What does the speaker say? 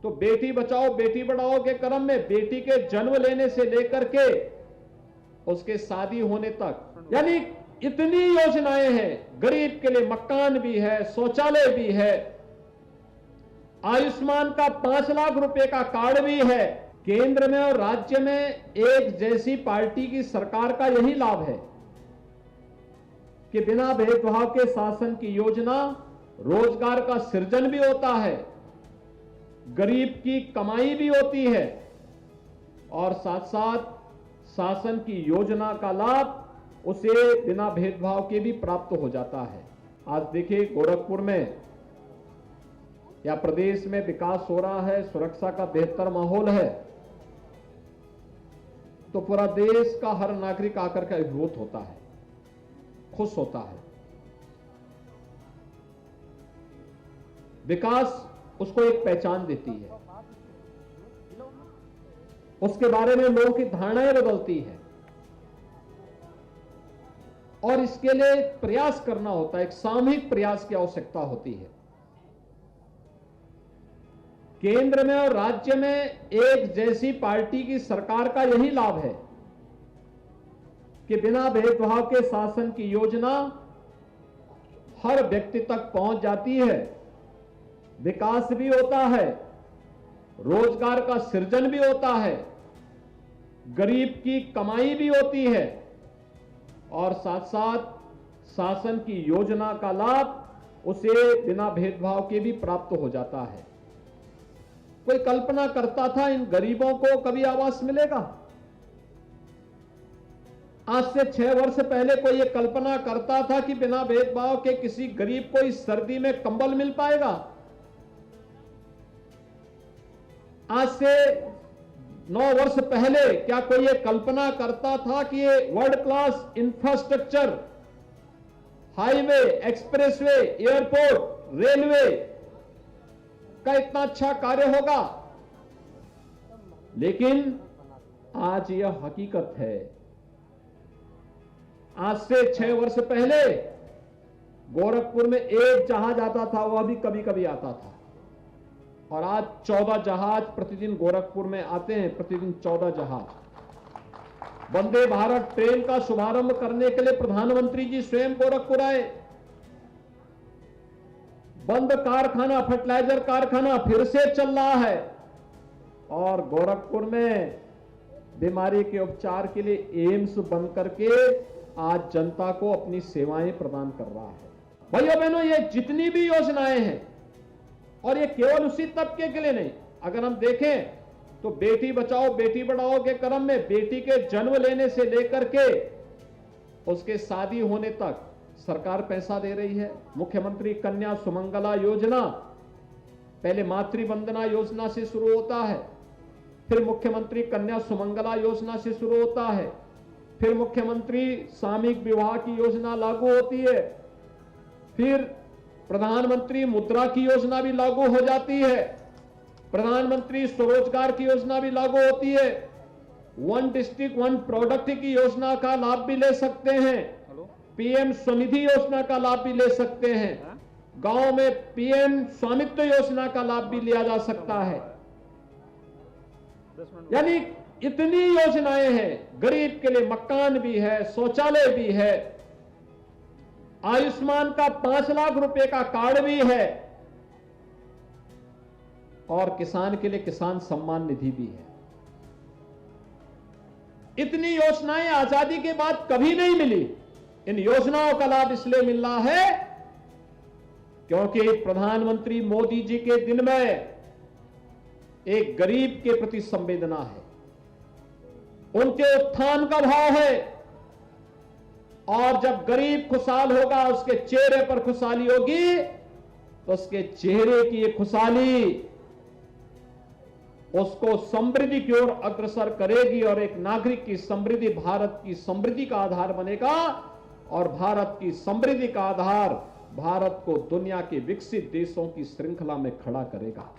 तो बेटी बचाओ बेटी पढ़ाओ के क्रम में बेटी के जन्म लेने से लेकर के उसके शादी होने तक, यानी इतनी योजनाएं हैं। गरीब के लिए मकान भी है, शौचालय भी है, आयुष्मान का 5 लाख रुपए का कार्ड भी है। केंद्र में और राज्य में एक जैसी पार्टी की सरकार का यही लाभ है कि बिना भेदभाव के शासन की योजना, रोजगार का सृजन भी होता है, गरीब की कमाई भी होती है और साथ साथ शासन की योजना का लाभ उसे बिना भेदभाव के भी प्राप्त हो जाता है। आज देखिए गोरखपुर में या प्रदेश में विकास हो रहा है, सुरक्षा का बेहतर माहौल है, तो पूरा देश का हर नागरिक आकर के अभिभूत होता है, खुश होता है। विकास उसको एक पहचान देती है, उसके बारे में लोगों की धारणाएं बदलती है और इसके लिए प्रयास करना होता है, एक सामूहिक प्रयास की आवश्यकता होती है। केंद्र में और राज्य में एक जैसी पार्टी की सरकार का यही लाभ है कि बिना भेदभाव के शासन की योजना हर व्यक्ति तक पहुंच जाती है, विकास भी होता है, रोजगार का सृजन भी होता है, गरीब की कमाई भी होती है और साथ साथ शासन की योजना का लाभ उसे बिना भेदभाव के भी प्राप्त हो जाता है। कोई कल्पना करता था इन गरीबों को कभी आवास मिलेगा? आज से 6 वर्ष पहले कोई ये कल्पना करता था कि बिना भेदभाव के किसी गरीब को इस सर्दी में कंबल मिल पाएगा? आज से 9 वर्ष पहले क्या कोई ये कल्पना करता था कि ये world class infrastructure, highway, expressway, airport, railway का इतना अच्छा कार्य होगा? लेकिन आज यह हकीकत है। आज से 6 वर्ष पहले गोरखपुर में एक जहाज आता था, वह भी कभी कभी आता था, और आज 14 जहाज प्रतिदिन गोरखपुर में आते हैं, प्रतिदिन 14 जहाज। वंदे भारत ट्रेन का शुभारंभ करने के लिए प्रधानमंत्री जी स्वयं गोरखपुर आए। बंद कारखाना, फर्टिलाइजर कारखाना फिर से चल रहा है और गोरखपुर में बीमारी के उपचार के लिए एम्स बन करके आज जनता को अपनी सेवाएं प्रदान कर रहा है। भाइयों बहनों, ये जितनी भी योजनाएं हैं, और ये केवल उसी तबके के लिए नहीं, अगर हम देखें तो बेटी बचाओ बेटी पढ़ाओ के क्रम में बेटी के जन्म लेने से लेकर के उसके शादी होने तक सरकार पैसा दे रही है। मुख्यमंत्री कन्या सुमंगला योजना पहले मातृ वंदना योजना से शुरू होता है, फिर मुख्यमंत्री कन्या सुमंगला योजना से शुरू होता है, फिर मुख्यमंत्री सामूहिक विवाह की योजना लागू होती है, फिर प्रधानमंत्री मुद्रा की योजना भी लागू हो जाती है, प्रधानमंत्री स्वरोजगार की योजना भी लागू होती है, 1 डिस्ट्रिक्ट 1 प्रोडक्ट की योजना का लाभ भी ले सकते हैं, पीएम स्वनिधि योजना का लाभ भी ले सकते हैं, गांव में पीएम स्वामित्व योजना का लाभ भी लिया जा सकता है। यानी इतनी योजनाएं हैं। गरीब के लिए मकान भी है, शौचालय भी है, आयुष्मान का 5 लाख रुपए का कार्ड भी है और किसान के लिए किसान सम्मान निधि भी है। इतनी योजनाएं आजादी के बाद कभी नहीं मिली। इन योजनाओं का लाभ इसलिए मिल रहा है क्योंकि प्रधानमंत्री मोदी जी के दिल में एक गरीब के प्रति संवेदना है, उनके उत्थान का भाव है, और जब गरीब खुशहाल होगा, उसके चेहरे पर खुशहाली होगी, तो उसके चेहरे की ये खुशहाली उसको समृद्धि की ओर अग्रसर करेगी और एक नागरिक की समृद्धि भारत की समृद्धि का आधार बनेगा और भारत की समृद्धि का आधार भारत को दुनिया के विकसित देशों की श्रृंखला में खड़ा करेगा।